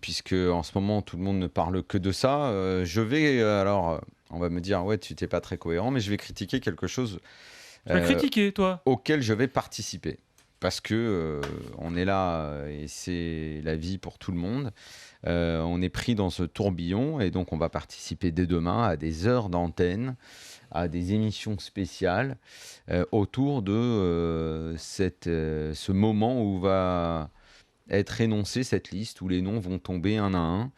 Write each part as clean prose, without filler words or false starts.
puisque en ce moment tout le monde ne parle que de ça, je vais alors on va me dire ouais tu n'es pas très cohérent, mais je vais critiquer quelque chose Tu vas critiquer, toi? auquel je vais participer. Parce que on est là et c'est la vie pour tout le monde. On est pris dans ce tourbillon et donc on va participer dès demain à des heures d'antenne, à des émissions spéciales autour de ce moment où va être énoncée cette liste, où les noms vont tomber un à un.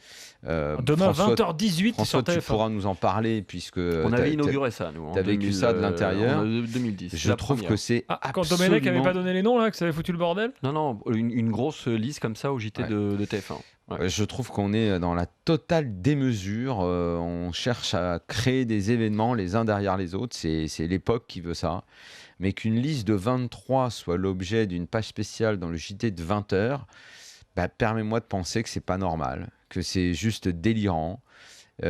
Demain, 20h18 François, sur tu TF1. pourras nous en parler puisque On avait inauguré ça, nous. Tu as vécu ça de l'intérieur. 2010. Je trouve que c'est Quand Domenech n'avait pas donné les noms, là, que ça avait foutu le bordel. Non, une grosse liste comme ça au JT de TF1. Ouais. Je trouve qu'on est dans la totale démesure. On cherche à créer des événements les uns derrière les autres. C'est l'époque qui veut ça. Mais qu'une liste de 23 soit l'objet d'une page spéciale dans le JT de 20h, permets-moi de penser que c'est pas normal, que c'est juste délirant, il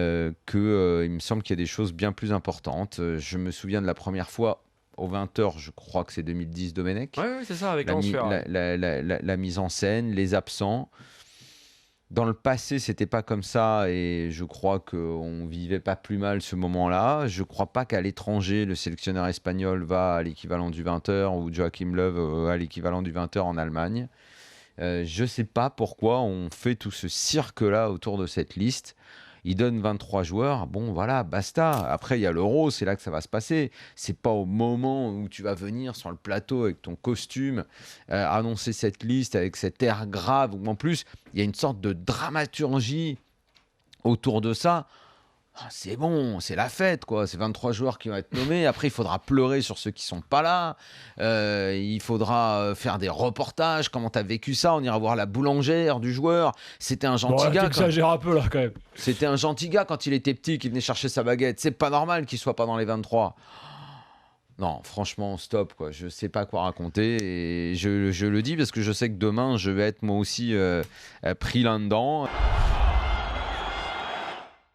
me semble qu'il y a des choses bien plus importantes. Je me souviens de la première fois aux 20h, je crois que c'est 2010 Domenech. Ouais, c'est ça, avec la mise en scène, les absents. Dans le passé, c'était pas comme ça et je crois qu'on vivait pas plus mal ce moment-là. Je crois pas qu'à l'étranger, le sélectionneur espagnol va à l'équivalent du 20h ou Joachim Löw à l'équivalent du 20h en Allemagne. Je sais pas pourquoi on fait tout ce cirque-là autour de cette liste. Il donne 23 joueurs, bon voilà, basta. Après, il y a l'Euro, c'est là que ça va se passer. C'est pas au moment où tu vas venir sur le plateau avec ton costume, annoncer cette liste avec cet air grave. En plus, il y a une sorte de dramaturgie autour de ça. C'est bon, c'est la fête, quoi. C'est 23 joueurs qui vont être nommés. Après, il faudra pleurer sur ceux qui sont pas là. Il faudra faire des reportages. Comment t'as vécu ça? On ira voir la boulangère du joueur. C'était un gentil gars. T'exagères un peu là, quand même. C'était un gentil gars quand il était petit qui venait chercher sa baguette. C'est pas normal qu'il soit pas dans les 23. Non, franchement, stop, quoi. Je sais pas quoi raconter et je le dis parce que je sais que demain, je vais être moi aussi pris là-dedans.